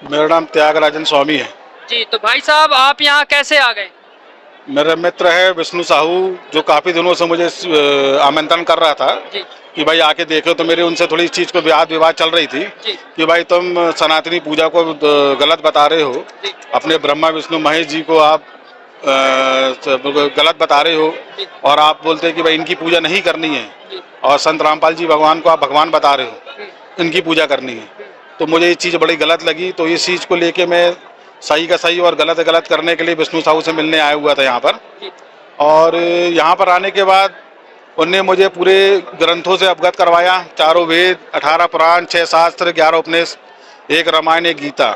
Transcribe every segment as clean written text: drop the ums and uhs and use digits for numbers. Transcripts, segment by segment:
मेरा नाम त्यागराजन स्वामी है। जी, तो भाई साहब आप यहाँ कैसे आ गए? मेरा मित्र है विष्णु साहू, जो काफ़ी दिनों से मुझे आमंत्रण कर रहा था जी कि भाई आके देखो। तो मेरी उनसे थोड़ी इस चीज़ को वाद विवाद चल रही थी जी कि भाई तुम सनातनी पूजा को गलत बता रहे हो, जी अपने ब्रह्मा विष्णु महेश जी को आप गलत बता रहे हो, जी और आप बोलते हैं कि भाई इनकी पूजा नहीं करनी है, जी। और संत रामपाल जी भगवान को आप भगवान बता रहे हो, हम्म, इनकी पूजा करनी है। हम्म, तो मुझे ये चीज़ बड़ी गलत लगी, तो इस चीज़ को लेके मैं सही का सही और गलत गलत करने के लिए विष्णु साहू से मिलने आया हुआ था यहाँ पर। जी और यहाँ पर आने के बाद उनने मुझे पूरे ग्रंथों से अवगत करवाया, चारों वेद, 18 पुराण, 6 शास्त्र, 11 उपनिषद, एक रामायण, एक गीता,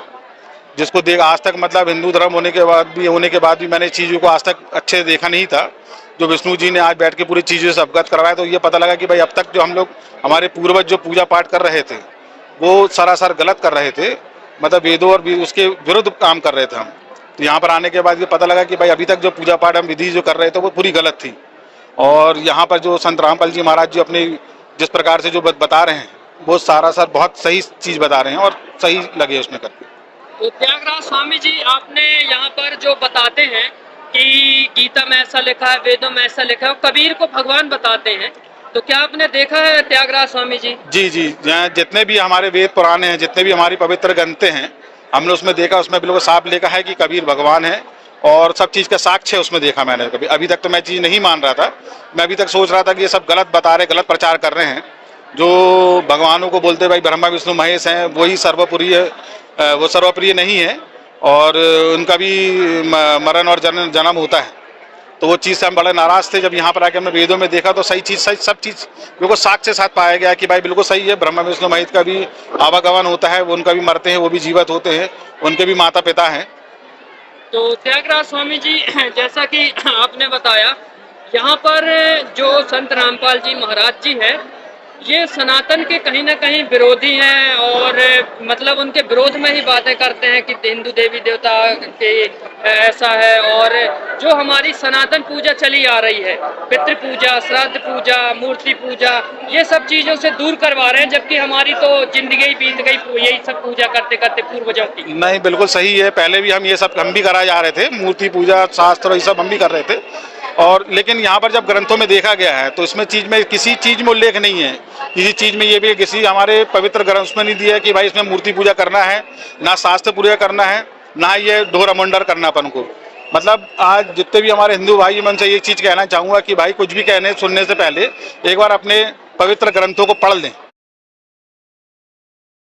जिसको देख आज तक मतलब हिंदू धर्म होने के बाद भी मैंने चीज़ों को आज तक अच्छे से देखा नहीं था। जो विष्णु जी ने आज बैठ के पूरी चीज़ों से अवगत करवाया, तो ये पता लगा कि भाई अब तक जो हम लोग हमारे पूर्वज जो पूजा पाठ कर रहे थे वो सरासर गलत कर रहे थे, मतलब वेदों और उसके विरुद्ध काम कर रहे थे हम। तो यहाँ पर आने के बाद ये पता लगा कि भाई अभी तक जो पूजा पाठ हम विधि जो कर रहे थे वो पूरी गलत थी। और यहाँ पर जो संत रामपाल जी महाराज जी अपने जिस प्रकार से जो बता रहे हैं वो सारा सर बहुत सही चीज़ बता रहे हैं, और सही लगे उसमें करके। तो त्यागराज स्वामी जी, आपने यहाँ पर जो बताते हैं कि गीता में ऐसा लिखा है, वेदों में ऐसा लिखा है, कबीर को भगवान बताते हैं, तो क्या आपने देखा है त्यागराज स्वामी जी? जी जी, जहाँ जितने भी हमारे वेद पुराने हैं, जितने भी हमारी पवित्र ग्रंथें हैं, हमने उसमें देखा, उसमें बिल्कुल साफ लिखा है कि कबीर भगवान है, और सब चीज़ का साक्ष्य उसमें देखा मैंने। कभी अभी तक तो मैं चीज़ नहीं मान रहा था, मैं अभी तक सोच रहा था कि ये सब गलत बता रहे, गलत प्रचार कर रहे हैं। जो भगवानों को बोलते भाई ब्रह्मा विष्णु महेश हैं, वही सर्वप्रिय, वो सर्वप्रिय नहीं है, और उनका भी मरण और जन्म होता है। तो वो चीज़ से हम बड़े नाराज थे। जब यहाँ पर आके हमने वेदों में देखा तो सही चीज़, सही सब चीज़ बिल्कुल साक्ष्य के साथ पाया गया कि भाई बिल्कुल सही है, ब्रह्मा विष्णु महेश का भी आवागमन होता है, वो उनका भी मरते हैं, वो भी जीवित होते हैं, उनके भी माता पिता हैं। तो त्यागराज स्वामी जी, जैसा कि आपने बताया, यहाँ पर जो संत रामपाल जी महाराज जी हैं, ये सनातन के कहीं ना कहीं विरोधी हैं, और मतलब उनके विरोध में ही बातें करते हैं कि हिंदू देवी देवता के ऐसा है, और जो हमारी सनातन पूजा चली आ रही है, पितृ पूजा, श्राद्ध पूजा, मूर्ति पूजा, ये सब चीज़ों से दूर करवा रहे हैं, जबकि हमारी तो जिंदगी ही बीत गई यही सब पूजा करते करते पूर्वजों की। नहीं, बिल्कुल सही है। पहले भी हम ये सब हम भी कराए जा रहे थे, मूर्ति पूजा, शास्त्र, ये सब हम भी कर रहे थे। और लेकिन यहाँ पर जब ग्रंथों में देखा गया है तो इसमें चीज़ में किसी चीज़ में उल्लेख नहीं है, किसी चीज़ में ये भी किसी हमारे पवित्र ग्रंथ में नहीं दिया है कि भाई इसमें मूर्ति पूजा करना है, ना शास्त्र पूजा करना है, ना ये ढोर अमंडर करना अपन को। मतलब आज जितने भी हमारे हिंदू भाई, मैं उनसे ये चीज़ कहना चाहूँगा कि भाई कुछ भी कहने सुनने से पहले एक बार अपने पवित्र ग्रंथों को पढ़ लें।